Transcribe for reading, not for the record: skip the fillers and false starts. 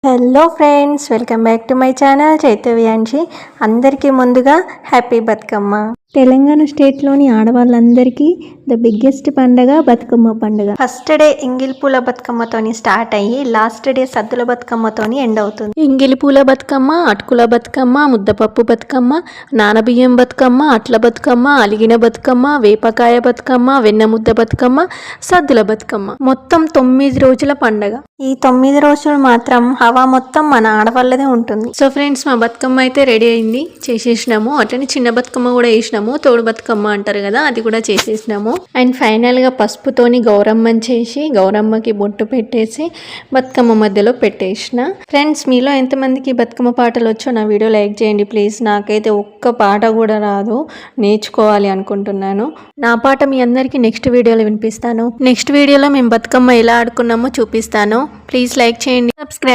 Hello friends, welcome back to my channel Chaitavyamshi. అందరికీ ముందుగా happy Bathukamma. Telangana స్టేట్లోని ఆడవాళ్ళందరికీ ద బిగ్గెస్ట్ పండగ బతుకమ్మ పండుగ. ఫస్ట్ డే ఎంగిలి పూల బతుకమ్మతోని స్టార్ట్ అయ్యి లాస్ట్ డే సద్దుల బతుకమ్మతోని ఎండ్ అవుతుంది. ఎంగిలి పూల బతుకమ్మ, అటుకుల బతుకమ్మ, ముద్దపప్పు బతుకమ్మ, నానబియ్యం బతుకమ్మ, అట్ల బతుకమ్మ, అలిగిన బతుకమ్మ, వేపకాయ బతుకమ్మ, వెన్న ముద్ద బతుకమ్మ, సద్దుల బతుకమ్మ. మొత్తం 9 రోజుల పండగ. ఈ 9 రోజులు మాత్రం హవా మొత్తం మన ఆడవాళ్ళదే ఉంటుంది. సో ఫ్రెండ్స్, మా బతుకమ్మ అయితే రెడీ అయింది, చేసేసినాము. అట్లనే చిన్న బతుకమ్మ కూడా వేసినాము, తోడు బతుకమ్మ అంటారు కదా, అది కూడా చేసేసినాము. అండ్ ఫైనల్ గా పసుపుతోని గౌరమ్మని చేసి గౌరమ్మకి బొట్టు పెట్టేసి బతుకమ్మ మధ్యలో పెట్టేసిన. ఫ్రెండ్స్, మీలో ఎంతమందికి బతుకమ్మ పాటలు వచ్చో నా వీడియో లైక్ చేయండి ప్లీజ్. నాకైతే ఒక్క పాట కూడా రాదు, నేర్చుకోవాలి అనుకుంటున్నాను. నా పాట మీ అందరికీ నెక్స్ట్ వీడియోలో వినిపిస్తాను. నెక్స్ట్ వీడియోలో మేము బతుకమ్మ ఎలా ఆడుకున్నామో చూపిస్తాను. ప్లీజ్ లైక్ చేయండి, సబ్స్క్రైబ్.